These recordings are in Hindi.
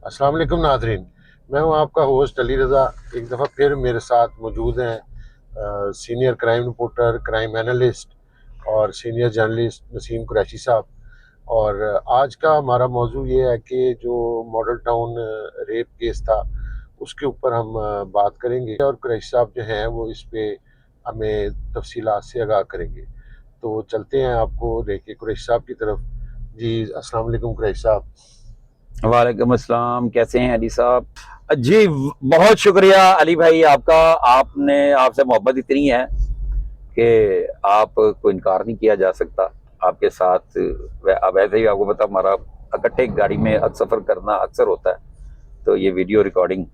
अस्सलाम वालेकुम नाज़रीन। मैं हूं आपका होस्ट अली रज़ा। एक दफ़ा फिर मेरे साथ मौजूद हैं senior crime reporter, crime analyst और सीनियर जर्नलिस्ट नसीम कुरैशी साहब। और आज का हमारा मौजू ये है कि जो मॉडल टाउन रेप केस था उसके ऊपर हम बात करेंगे और कुरैशी साहब जो हैं वो इस पे हमें तफसीलात से आगाह करेंगे। तो चलते हैं आपको लेके कुरैशी साहब की तरफ। जी अस्सलाम वालेकुम कुरैशी साहब। वालेकुम अस्सलाम, कैसे हैं अली साहब? जी, बहुत शुक्रिया अली भाई आपका। आपसे मोहब्बत इतनी है कि आप को इनकार नहीं किया जा सकता। आपके साथ वैसे ही आपको पता, हमारा इकट्ठे गाड़ी में सफ़र करना अक्सर होता है। तो ये वीडियो रिकॉर्डिंग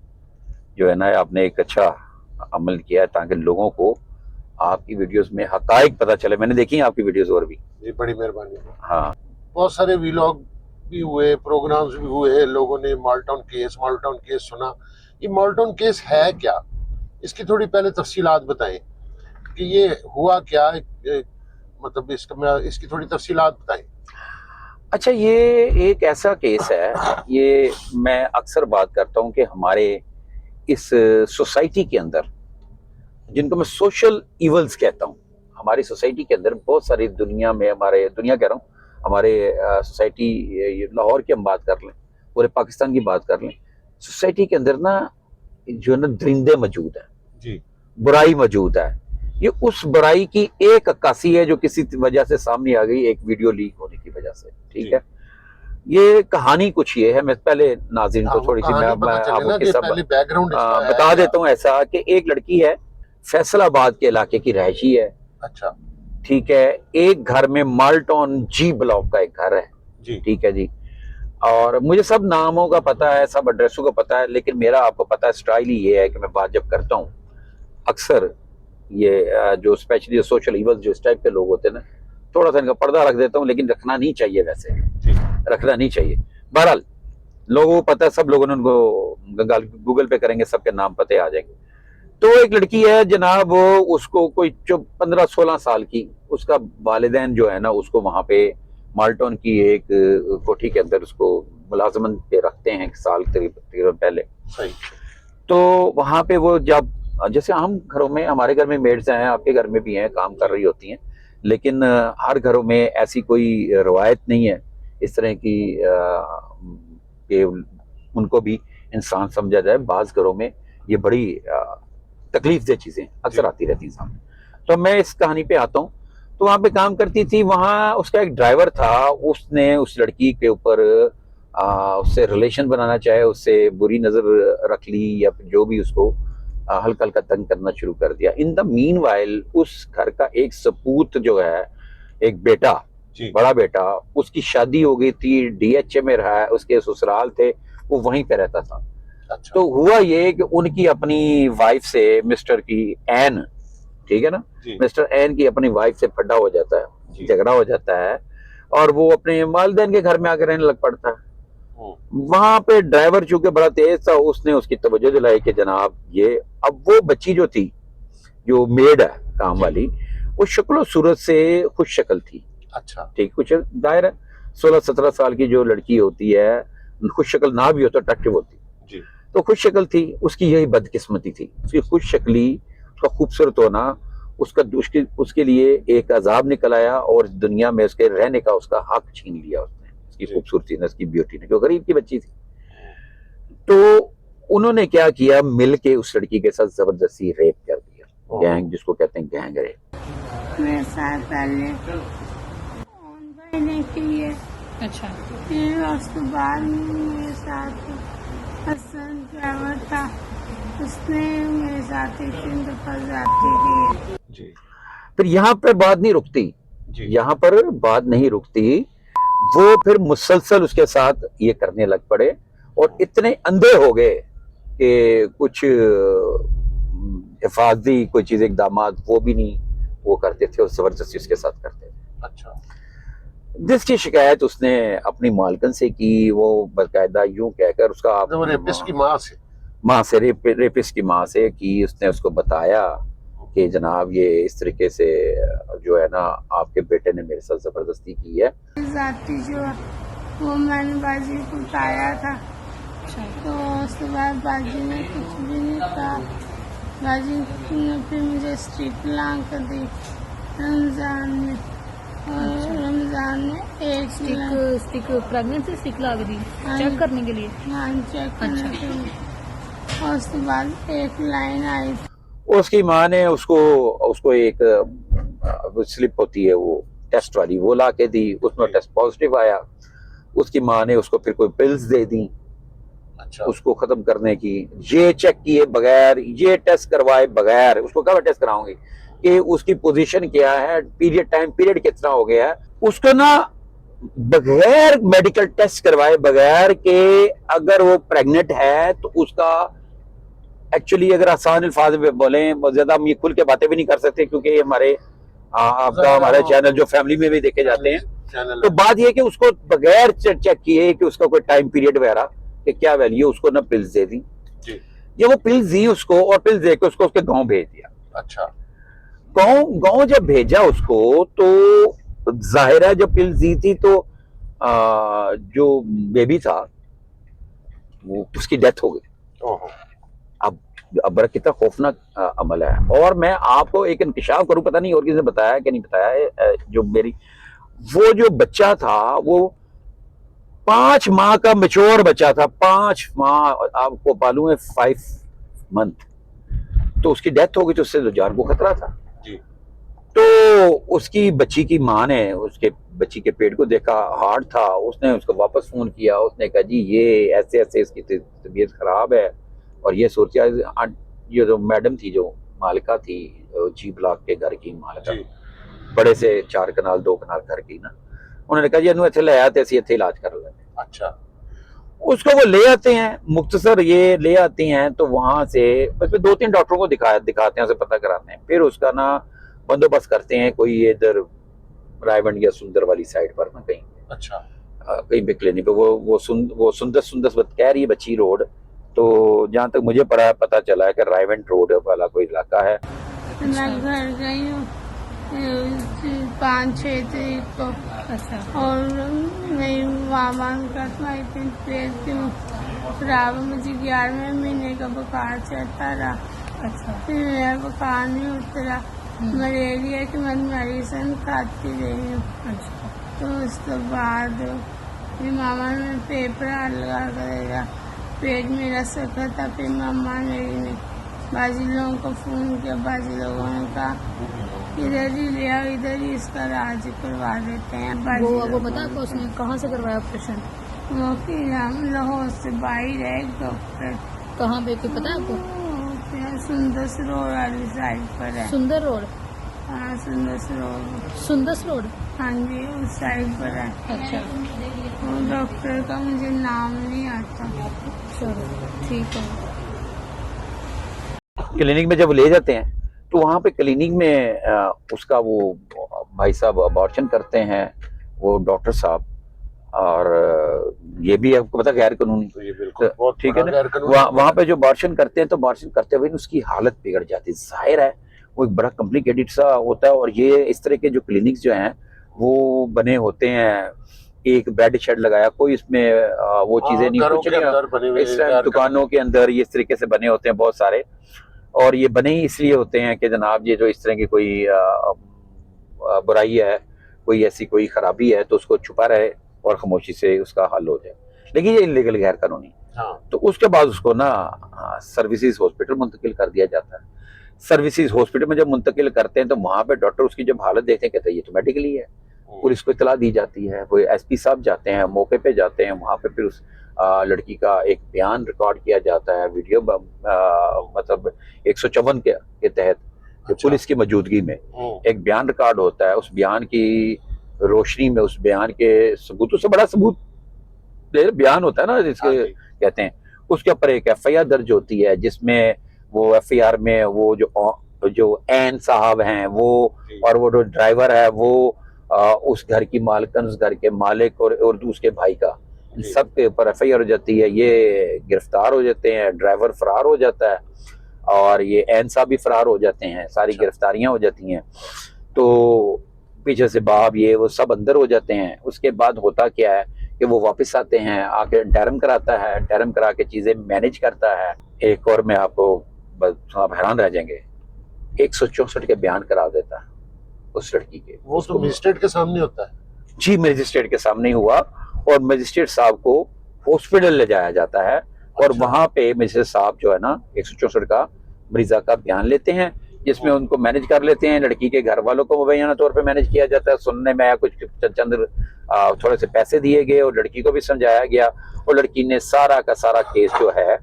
जो है ना, आपने एक अच्छा अमल किया है ताकि लोगों को आपकी वीडियोस में हकाइक पता चले। मैंने देखी है आपकी वीडियोस और भी। जी बड़ी मेहरबानी। हाँ। बहुत सारे वीलॉग भी हुए, प्रोग्राम्स भी हुए, लोगों ने मॉलटाउन केस सुना। ये मॉलटाउन केस है क्या? इसकी थोड़ी पहले तफसीलात बताएं कि ये हुआ क्या। मतलब इसकी थोड़ी तफसीलात बताएं। अच्छा, ये एक ऐसा केस है, ये मैं अक्सर बात करता हूँ कि हमारे इस सोसाइटी के अंदर, जिनको मैं सोशल इवल्स कहता हूँ, हमारी सोसाइटी के अंदर बहुत सारी दुनिया में, हमारे दुनिया कह रहा हूँ, हमारे सोसाइटी, लाहौर की हम बात कर लें, पूरे पाकिस्तान की बात कर लें, सोसाइटी के अंदर ना जो है ना दरिंदे मौजूद है, जी बुराई मौजूद है। ये उस बुराई की एक अक्कासी है जो किसी वजह से सामने आ गई, एक वीडियो लीक होने की वजह से। ठीक जी। है, ये कहानी कुछ ये है। मैं पहले नाज़रीन हाँ को वो थोड़ी सी कहानी मैं पता चले आपको ना कि किस्सा पहले बैकग्राउंड इसका है बता क्या। देता हूँ। ऐसा कि एक लड़की है, फैसलाबाद के इलाके की रहायशी है। अच्छा। ठीक है, एक घर में माल्टोन जी ब्लॉक का एक घर है। जी ठीक है जी। और मुझे सब नामों का पता है, सब एड्रेसों का पता है, लेकिन मेरा आपको पता है स्टाइल ही ये है कि मैं बात जब करता हूँ, अक्सर ये जो स्पेशली सोशल इवल जो इस टाइप के लोग होते हैं ना, थोड़ा सा इनका पर्दा रख देता हूँ, लेकिन रखना नहीं चाहिए वैसे, जी रखना नहीं चाहिए। बहरहाल, लोगों को पता है, सब लोगों ने उनको गूगल पे करेंगे, सबके नाम पते आ जाएंगे। तो एक लड़की है जनाब, वो उसको कोई जो 15-16 साल की, उसका वालिदैन जो है ना उसको वहां पे माल्टोन की एक कोठी के अंदर उसको मुलाजमन पे रखते हैं, एक साल तकरीबन पहले। सही। तो वहां पे वो जब, जैसे हम घरों में, हमारे घर में मेड्स हैं, आपके घर में भी हैं, काम कर जी रही होती हैं, लेकिन हर घरों में ऐसी कोई रवायत नहीं है इस तरह की कि उनको भी इंसान समझा जाए। बाज घरों में ये बड़ी तकलीफ दे चीजें अक्सर जी आती रहती हैं सामने। तो मैं इस कहानी पे आता हूँ। तो वहां पे काम करती थी, वहां उसका एक ड्राइवर था, उसने उस लड़की के ऊपर उससे रिलेशन बनाना चाहे, उससे बुरी नजर रख ली, या फिर जो भी उसको हल्का हल्का तंग करना शुरू कर दिया। इन द मीन वाइल उस घर का एक सपूत जो है, एक बेटा, जी। बड़ा बेटा, उसकी शादी हो गई थी, डीएचए में रहा है, उसके ससुराल थे, वो वहीं पे रहता था। अच्छा। तो हुआ ये कि उनकी अपनी वाइफ से, मिस्टर की एन, ठीक है ना, जी मिस्टर एन की अपनी वाइफ से फड्डा हो जाता है, जी। झगड़ा हो जाता है, और वो अपने वालिदैन के घर में आकर रहने लग पड़ता है। हम्म। वहां पे ड्राइवर चूंकि बड़ा तेज था, उसने उसकी तवज्जो दिलाई कि जनाब ये, अब वो बच्ची जो थी, जो मेड है काम जी। वाली, वो शक्ल सूरत से खुश शक्ल थी। अच्छा। ठीक, कुछ दायरा 16-17 साल की जो लड़की होती है, खुश शक्ल ना भी हो तो अट्रैक्टिव होती। जी तो खुश शक्ल थी, उसकी यही बदकिस्मती थी, उसकी खुश शक्ली, उसका खूबसूरत होना, उसके लिए एक अजाब निकल आया, और दुनिया में उसके रहने का उसका हक छीन लिया उसने, उसकी जी। खूबसूरती ने, उसकी ब्यूटी ने, जो गरीब की बच्ची थी। तो उन्होंने क्या किया, मिल के उस लड़की के साथ जबरदस्ती रेप कर दिया। ओहो। गैंग जिसको कहते हैं, गैंग रेप। मेरे साथ पहले भाई ने की है। अच्छा। फिर उसके बाद मेरे साथ हसन ड्राइवर था, उसने मेरे साथ 3 दफा जाती की। जी फिर यहाँ पर बात नहीं रुकती, जी। यहाँ पर बात नहीं रुकती, वो फिर मुसलसल उसके साथ ये करने लग पड़े, और इतने अंधे हो गए कि कुछ हिफाजती कोई चीज, इकदाम वो भी नहीं वो करते थे, और जबरदस्ती उसके साथ करते थे। अच्छा। जिसकी शिकायत उसने अपनी मालकन से की, वो बाकायदा यूं कहकर उसका तो वो रेपिस्ट की माँ से। माँ से, रेपिस्ट की माँ से की, उसने उसको बताया कि जनाब ये इस तरीके से जो है ना आपके बेटे ने मेरे साथ जबरदस्ती की है। जाती जो वो मैंने बाजी को उठाया था, अच्छा। तो उसके बाद बाजी ने कुछ भी नहीं कहा। बाजी ने फिर मुझे स्ट्रिप ला कर दी रमज़ान में, और रमज़ान में एक स्टिक प्रेगनेंसी स्टिक लगा दी हाँ। चेक करने के लिए। हाँ चेक करने अच्छा। के लिए। और उसके बाद एक लाइन आई, उसकी माँ ने उसको उसको एक स्लिप होती है वो टेस्ट वाली, वो ला के दी, उसमें टेस्ट पॉजिटिव आया। उसकी माँ ने उसको फिर कोई पिल्स दे दी अच्छा उसको खत्म करने की। ये चेक किए बगैर, ये टेस्ट करवाए बगैर, उसको कब टेस्ट कराऊंगी कि उसकी पोजीशन क्या है, पीरियड टाइम पीरियड कितना हो गया है, उसको ना बगैर मेडिकल टेस्ट करवाए बगैर के अगर वो प्रेग्नेंट है तो उसका एक्चुअली, अगर आसान अल्फाज में बोले, ज्यादा हम ये खुल के बातें भी नहीं कर सकते क्योंकि ये हमारे आपका हमारे चैनल जो फैमिली में भी देखे जाते हैं। चैनल तो बात ये कि उसको बगैर चेक किए कि उसका कोई टाइम पीरियड वगैरह कि क्या वैल्यू, उसको ना पिल्स दे दी। जी। ये वो पिल्स दी उसको, और पिल्स दे के उसको उसके गांव भेज दिया। अच्छा गांव जब भेजा उसको तो जाहिर है जब पिल्स दी थी तो जो बेबी था वो उसकी डेथ हो गई। ओहो अब बड़ा कितना खौफनाक अमल है। और मैं आपको एक इंकशाफ करूं, पता नहीं और किसी ने बताया कि नहीं बताया है, जो मेरी वो जो बच्चा था वो 5 माह का मैच्योर बच्चा था, 5 माह आपको मालूम है 5 मंथ, तो उसकी डेथ हो गई तो उससे तो जान को खतरा था। जी। तो उसकी बच्ची की माँ ने उसके बच्ची के पेट को देखा, हार्ड था, उसने उसको वापस फोन किया, उसने कहा जी ये ऐसे ऐसे इसकी तबीयत खराब है, और ये सोचा ये जो मैडम थी जो मालिका थी जी ब्लॉक के घर की मालिका, जी। बड़े से 4 कनाल 2 कनाल घर की ना, उन्होंने कहा जी इन्होंने इतने ले आते ऐसे इतने इलाज कर लेते। अच्छा उसको वो ले आते हैं, मुख्तसर ये ले आती हैं, तो वहां से उसमें 2-3 डॉक्टरों को दिखाते हैं, उसे पता कराते हैं, फिर उसका ना बंदोबस्त करते हैं कोई इधर रायवंड या सुंदर वाली साइड पर ना कहीं, अच्छा कहीं पे क्लिनिक पे वो सुंदस कह रही है बच्ची रोड। तो जहां तक मुझे पता चला है कि रायवंड रोड वाला कोई इलाका है। तो मैं घर गई हूँ 5-6 तारीख को। अच्छा। और मेरी मामा का पेट क्यों खराब है, मुझे 11वें महीने का बुखार चढ़ता रहा। अच्छा। फिर मेरा बुखार नहीं उतरा, मलेरिया की मैं मेडिसिन खाती रही हूँ। अच्छा। तो उसके बाद मेरी मामा ने पेपर लगा करेगा, पेट मेरा सखत था। फिर मामा मेरी ने बाजी लोगों को फ़ोन किया, बाजी लोगों ने कहा इधर ही ले आओ, इधर ही इसका इलाज करवा देते हैं। वो बता आपको उसने कहाँ से करवाया ऑपरेशन? वो कि हम लाहौर से बाहर है डॉक्टर। कहाँ पे कोई पता है आपको? सुंदर रोड वाली साइड पर है। सुंदर रोड? हाँ सुंदर रोड। सुंदर रोड? हाँ जी उस साइड पर है। अच्छा। वो डॉक्टर का मुझे नाम नहीं आता। चलो ठीक है। क्लिनिक में जब ले जाते हैं तो वहां पे क्लिनिक में उसका वो भाई साहब अबॉर्शन करते हैं, वो डॉक्टर साहब, और ये भी आपको पता गैर कानूनी, तो ये बिल्कुल बहुत ठीक है बड़ा ना। गैर कानूनी वहां पे जो अबॉर्शन करते हैं तो अबॉर्शन करते हुए उसकी हालत बिगड़ जाती है, जाहिर है वो एक बड़ा कॉम्प्लिकेटेड सा होता है। और ये इस तरह के जो क्लिनिक्स जो हैं वो बने होते हैं, एक बेड शेड लगाया, कोई इसमें वो चीजें नहीं, घरों कुछ के अंदर बने नहीं, हुए इस टाइम दुकानों के अंदर ये इस तरीके से बने होते हैं बहुत सारे। और ये बने ही इसलिए होते हैं कि जनाब ये जो इस तरह की कोई बुराई है, कोई ऐसी कोई खराबी है तो उसको छुपा रहे और खामोशी से उसका हल हो जाए, लेकिन ये इलीगल गैर कानूनी। हाँ तो उसके बाद उसको ना सर्विसेज हॉस्पिटल मुंतकिल कर दिया जाता है। सर्विसेज हॉस्पिटल में जब मुंतकिल करते हैं तो वहां पे डॉक्टर उसकी जब हालत देखते हैं कहते हैं ये तो मेडिकली है, पुलिस को इतला दी जाती है, वो एसपी साहब जाते हैं, मौके पे जाते हैं, वहां पे फिर उस लड़की का एक बयान रिकॉर्ड किया जाता है, वीडियो मतलब 154 के तहत अच्छा। पुलिस की मौजूदगी में एक बयान रिकॉर्ड होता है। उस बयान की रोशनी में, उस बयान के सबूतों से बड़ा सबूत बयान होता है ना जिसके कहते हैं, उसके ऊपर एक एफआईआर दर्ज होती है जिसमें वो एफआईआर में वो जो एन साहब हैं वो और वो जो ड्राइवर है वो उस घर की मालकन, उस घर के मालिक और उसके भाई का, इन सब के ऊपर एफआईआर हो जाती है। ये गिरफ्तार हो जाते हैं, ड्राइवर फरार हो जाता है और ये एन साहब भी फरार हो जाते हैं, सारी गिरफ्तारियां हो जाती हैं। तो पीछे से बाप ये वो सब अंदर हो जाते हैं। उसके बाद होता क्या है कि वो वापस आते हैं, आके इंटरम कराता है, इंटरम करा के चीज़ें मैनेज करता है। एक और मैं आपको आप हैरान रह जाएंगे, 164 के बयान करा देता है उस लड़की के। वो तो मजिस्ट्रेट के सामने होता है जी, मजिस्ट्रेट के सामने ही हुआ और मजिस्ट्रेट साहब को हॉस्पिटल ले जाया जाता है और अच्छा। वहां पे मजिस्ट्रेट साहब जो है ना 164 का मरीजा का बयान लेते हैं, जिसमें उनको मैनेज कर लेते हैं। लड़की के घर वालों को मुबैना तौर पे मैनेज किया जाता है। सुनने में आया कुछ चंद थोड़े से पैसे दिए गए और लड़की को भी समझाया गया और लड़की ने सारा का सारा केस जो है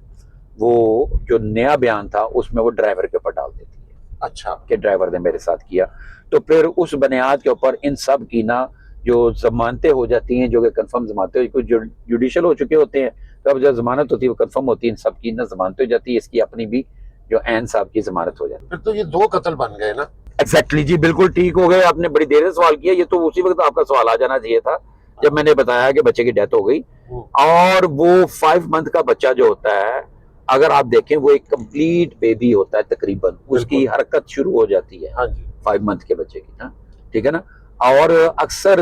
वो जो नया बयान था उसमें वो ड्राइवर के ऊपर डाल देती है। अच्छा। कि ड्राइवर ने मेरे साथ किया। तो फिर उस बुनियाद के ऊपर इन सब की ना जो जमानतें हो जाती हैं, जो कि कंफर्म जमानतें कुछ जुडिशल हो चुके होते हैं, तो अब जो जमानत होती है वो कंफर्म होती है, इन सब की ना जमानतें हो जाती है। इसकी अपनी भी जो एन साहब की जमानत हो जाती है। फिर तो ये 2 कत्ल बन गए ना। एग्जैक्टली जी, बिल्कुल ठीक हो गए। आपने बड़ी देर से सवाल किया, ये तो उसी वक्त आपका सवाल आ जाना चाहिए था जब मैंने बताया कि बच्चे की डेथ हो गई। और वो 5 मंथ का बच्चा जो होता है, अगर आप देखें वो एक कंप्लीट बेबी होता है तकरीबन, उसकी हरकत शुरू हो जाती है। हाँ जी। 5 मंथ के बच्चे की ना, ठीक है ना। और अक्सर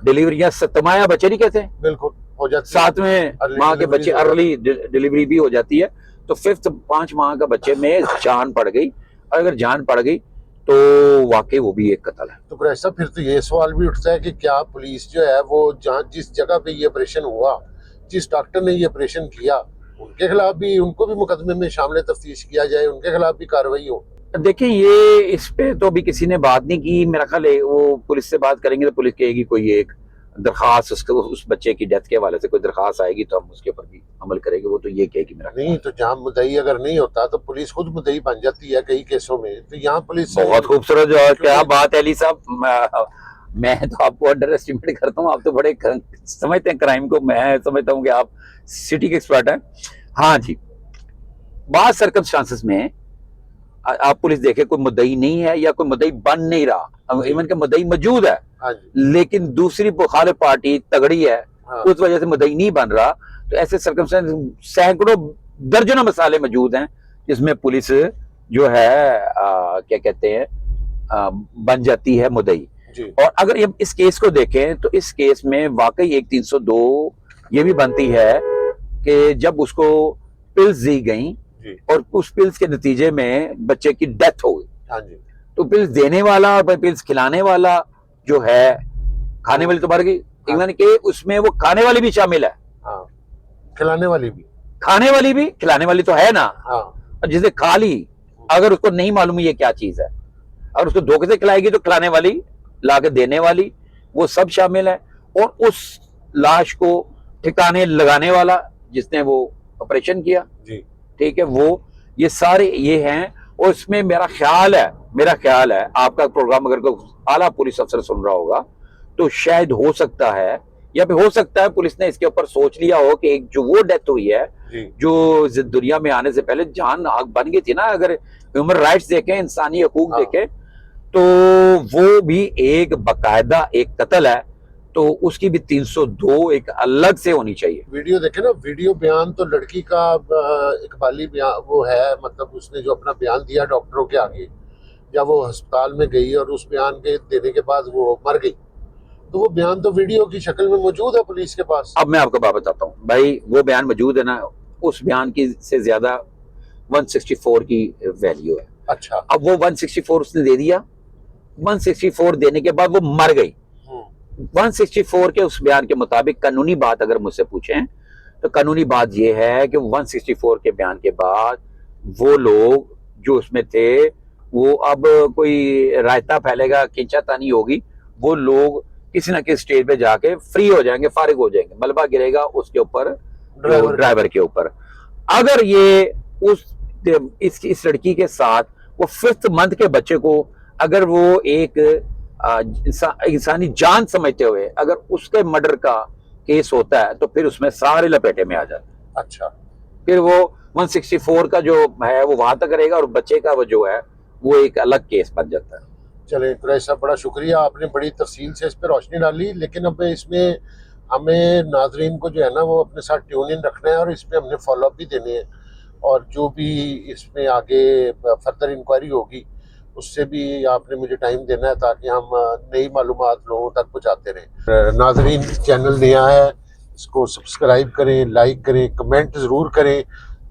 डिलीवरियां सतमाया बच्चे नहीं कहते, बिल्कुल हो जाती है। 7वें माह के बच्चे अर्ली डिलीवरी भी हो जाती है। तो 5 माह का बच्चे में जान पड़ गई, और अगर जान पड़ गई तो वाकई वो भी एक कत्ल है। तो फिर ऐसा फिर तो ये सवाल भी उठता है कि क्या पुलिस जो है वो जहाँ जिस जगह पे ये ऑपरेशन हुआ, जिस डॉक्टर ने ये ऑपरेशन किया, उनके खिलाफ भी, उनको भी मुकदमे में शामिल तफ्तीश किया जाए, उनके खिलाफ भी कार्रवाई हो। देखिए, ये इस पे तो अभी किसी ने बात नहीं की। मेरा ख्याल है वो पुलिस से बात करेंगे तो पुलिस कहेगी कोई एक दरखास्त उस बच्चे की डेथ के हवाले से कोई दरखास्त आएगी तो हम उसके ऊपर भी अमल करेंगे। वो तो ये कहेगी मेरा नहीं, तो जहाँ मुद्दई अगर नहीं होता तो पुलिस खुद मुद्दई बन जाती है कई केसों में। तो यहाँ पुलिस बहुत खूबसूरत जो है, क्या बात है अली साहब। मैं तो आपको अंडर एस्टिमेट करता हूँ, आप तो बड़े समझते हैं क्राइम को। मैं समझता हूँ कि आप सिटी के एक्सपर्ट हैं। हाँ जी, बाद सर्कमस्टांसेस में आप पुलिस देखे कोई मुद्दई नहीं है या कोई मुद्दई बन नहीं रहा, इवन के मुद्दई मौजूद है, हाँ जी। लेकिन दूसरी मुखालिफ पार्टी तगड़ी है, हाँ। उस वजह से मुद्दई नहीं बन रहा। तो ऐसे सर्कमस्टेंस सैकड़ों दर्जनों मसाले मौजूद हैं जिसमें पुलिस जो है क्या कहते हैं बन जाती है मुद्दई। और अगर ये इस केस को देखें तो इस केस में वाकई एक 302 ये भी बनती है कि जब उसको पिल्स दी गई और उस पिल्स के नतीजे में बच्चे की डेथ हो गई। हाँ जी। तो पिल्स देने वाला और पिल्स खिलाने वाला जो है, खाने वाली तो मर गई, इवन के उसमें वो खाने वाली भी शामिल है। हाँ, खिलाने वाली भी, खाने वाली भी, खिलाने वाली तो है ना। हाँ। और जिसे खा ली, अगर उसको नहीं मालूम ये क्या चीज है, और उसको धोखे से खिलाएगी तो खिलाने वाली, लाके देने वाली, वो सब शामिल है। और उस लाश को ठिकाने लगाने वाला जिसने वो ऑपरेशन किया, ठीक है, वो ये सारे ये हैं। और इसमें मेरा ख्याल है आपका प्रोग्राम अगर कोई आला पुलिस अफसर सुन रहा होगा तो शायद हो सकता है, या फिर हो सकता है पुलिस ने इसके ऊपर सोच लिया हो कि एक जो वो डेथ हुई है जो दुनिया में आने से पहले जान आग बन गई थी ना, अगर ह्यूमन राइट्स देखें, इंसानी हकूक देखें, तो वो भी एक बाकायदा एक कत्ल है। तो उसकी भी 302 एक अलग से होनी चाहिए। वीडियो देखे ना, वीडियो बयान तो लड़की का इकबाली बयान वो है, मतलब उसने जो अपना बयान दिया डॉक्टरों के आगे, जब वो अस्पताल में गई और उस बयान के देने के बाद वो मर गई, तो वो बयान तो वीडियो की शक्ल में मौजूद है पुलिस के पास। अब मैं आपको बात बताता हूँ भाई, वो बयान मौजूद है ना, उस बयान की से ज्यादा 164 की वैल्यू है। अच्छा। अब वो 164 उसने दे दिया, 164 देने के बाद वो मर गई। 164 के उस बयान के मुताबिक कानूनी बात अगर मुझसे पूछें तो कानूनी बात ये है कि 164 के बयान के बाद वो लोग जो उसमें थे, वो अब कोई रायता फैलेगा, खींचातानी होगी, वो लोग किसी ना किसी स्टेज पे जाके फ्री हो जाएंगे, फारिग हो जाएंगे, मलबा गिरेगा उसके ऊपर, ड्राइवर के ऊपर। अगर ये इस लड़की के साथ वो 5th मंथ के बच्चे को अगर वो एक इंसानी जान समझते हुए अगर उसके मर्डर का केस होता है तो फिर उसमें सारे लपेटे में आ जाते हैं। अच्छा। फिर वो 164 का जो है वो वहां तक रहेगा और बच्चे का वो जो है वो एक अलग केस बन जाता है। चले कुरैशी साहब, बड़ा शुक्रिया, आपने बड़ी तफसील से इस पर रोशनी डाली। लेकिन अब इसमें हमें नाजरीन को जो है ना वो अपने साथ ट्यून इन रखना है और इस पर हमने फॉलोअप भी देने हैं, और जो भी इसमें आगे फर्दर इंक्वायरी होगी उससे भी आपने मुझे टाइम देना है ताकि हम नई मालूमात लोगों तक पहुँचाते रहें। नाजरीन, चैनल नया है, इसको सब्सक्राइब करें, लाइक करें, कमेंट ज़रूर करें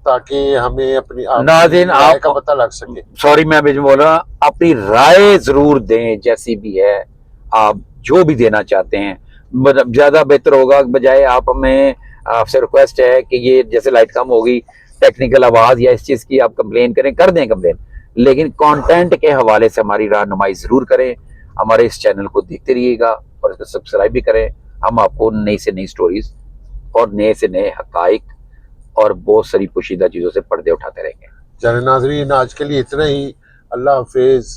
ताकि हमें अपनी नाज़रीन, राय आप का पता लग सके। सॉरी मैं बीच में बोल रहा हूँ, अपनी राय जरूर दें, जैसी भी है आप जो भी देना चाहते हैं, मतलब ज्यादा बेहतर होगा। बजाय आप हमें, आपसे रिक्वेस्ट है कि ये जैसे लाइट कम होगी, टेक्निकल आवाज या इस चीज की आप कंप्लेन करें, कर दें कंप्लेन, लेकिन कंटेंट के हवाले से हमारी रहनुमाई जरूर करें। हमारे इस चैनल को देखते रहिएगा और इसको सब्सक्राइब भी करें। हम आपको नई से नई स्टोरीज और नए से नए हकाइक और बहुत सारी पोशीदा चीजों से पर्दे उठाते रहेंगे। चलो नाज़रीन, आज के लिए इतना ही। अल्लाह हाफिज़।